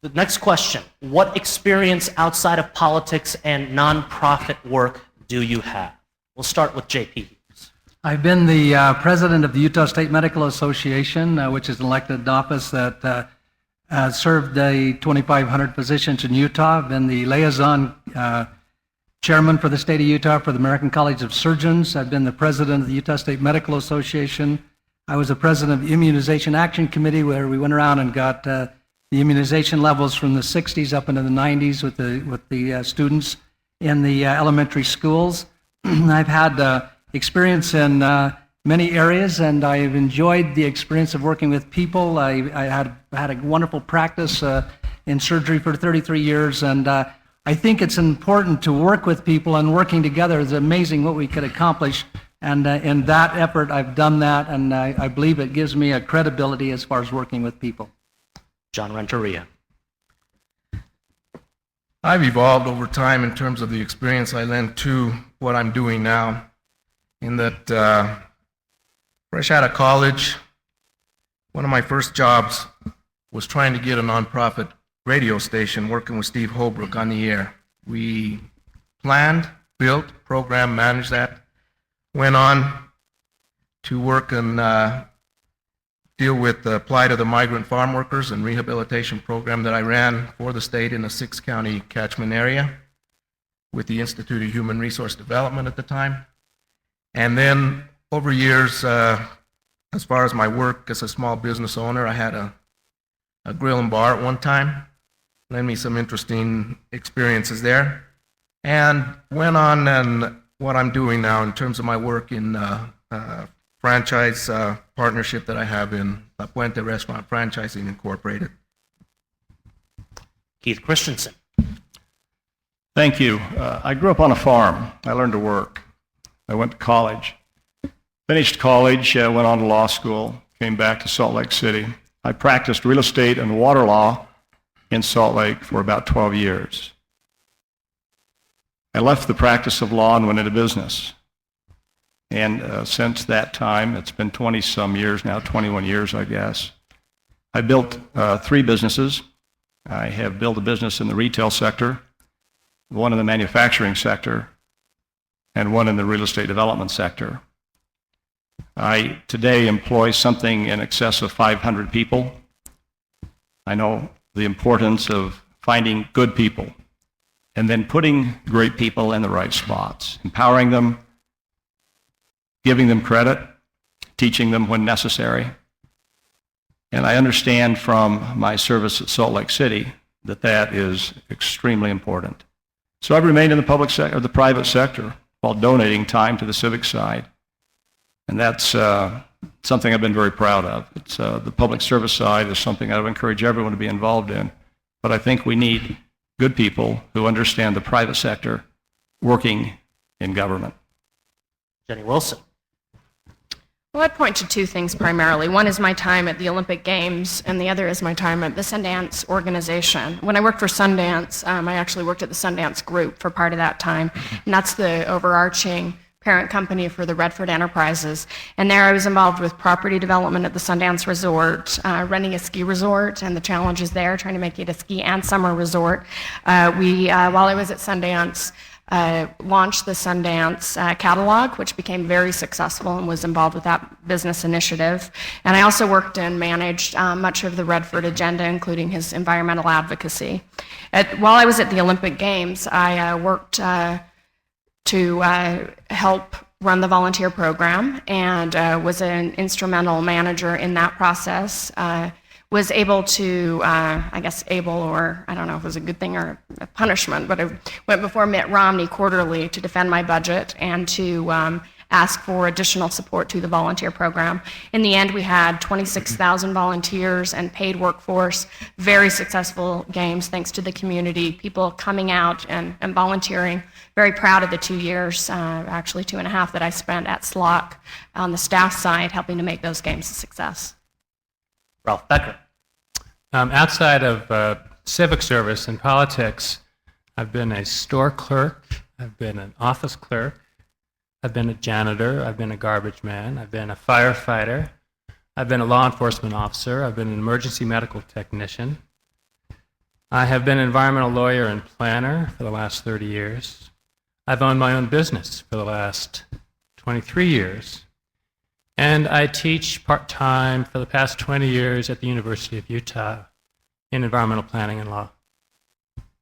The next question, what experience outside of politics and nonprofit work do you have? We'll start with JP. I've been the president of the Utah State Medical Association, which is an elected office that served the 2,500 physicians in Utah. I've been the liaison chairman for the state of Utah for the American College of Surgeons. I've been the president of the Utah State Medical Association. I was the president of the Immunization Action Committee, where we went around and got the immunization levels from the 60s up into the 90s with the students in the elementary schools. I've had experience in many areas, and I've enjoyed the experience of working with people. I had a wonderful practice in surgery for 33 years, and I think it's important to work with people, and working together is amazing what we could accomplish. And in that effort, I've done that, and I believe it gives me a credibility as far as working with people. John Renteria. I've evolved over time in terms of the experience I lend to what I'm doing now, in that fresh out of college, one of my first jobs was trying to get a nonprofit radio station, working with Steve Holbrook on the air. We planned, built, programmed, managed that, went on to work and deal with the plight of the migrant farm workers and rehabilitation program that I ran for the state in a 6-county catchment area with the Institute of Human Resource Development at the time. And then over years, as far as my work as a small business owner, I had a grill and bar at one time. Led me some interesting experiences there. And went on and what I'm doing now in terms of my work in franchise partnership that I have in La Puente Restaurant Franchising Incorporated. Keith Christensen. Thank you. I grew up on a farm. I learned to work. I went to college. Finished college, went on to law school, came back to Salt Lake City. I practiced real estate and water law in Salt Lake for about 12 years. I left the practice of law and went into business. And since that time, it's been 20-some years now, 21 years, I guess. I built 3 businesses. I have built a business in the retail sector, one in the manufacturing sector, and one in the real estate development sector. I today employ something in excess of 500 people. I know the importance of finding good people and then putting great people in the right spots, empowering them, giving them credit, teaching them when necessary. And I understand from my service at Salt Lake City that that is extremely important. So I've remained in the public sector, or the private sector, while donating time to the civic side. And that's something I've been very proud of. It's, the public service side is something I would encourage everyone to be involved in. But I think we need good people who understand the private sector working in government. Jenny Wilson. Well, I'd point to 2 things primarily. One is my time at the Olympic Games, and the other is my time at the Sundance organization. When I worked for Sundance, I actually worked at the Sundance Group for part of that time, and that's the overarching parent company for the Redford Enterprises. And there I was involved with property development at the Sundance Resort, running a ski resort, and the challenges there, trying to make it a ski and summer resort. While I was at Sundance, launched the Sundance catalog, which became very successful and was involved with that business initiative. And I also worked and managed much of the Redford agenda, including his environmental advocacy. While I was at the Olympic Games, I worked to help run the volunteer program and was an instrumental manager in that process. Was able to, I guess able, or I don't know if it was a good thing or a punishment, but I went before Mitt Romney quarterly to defend my budget and to ask for additional support to the volunteer program. In the end, we had 26,000 volunteers and paid workforce, very successful games thanks to the community, people coming out and volunteering. Very proud of the 2 years, actually 2.5 that I spent at SLOC on the staff side, helping to make those games a success. Ralph Becker. Outside of civic service and politics, I've been a store clerk, I've been an office clerk, I've been a janitor, I've been a garbage man, I've been a firefighter, I've been a law enforcement officer, I've been an emergency medical technician, I have been an environmental lawyer and planner for the last 30 years. I've owned my own business for the last 23 years. And I teach part-time for the past 20 years at the University of Utah in environmental planning and law.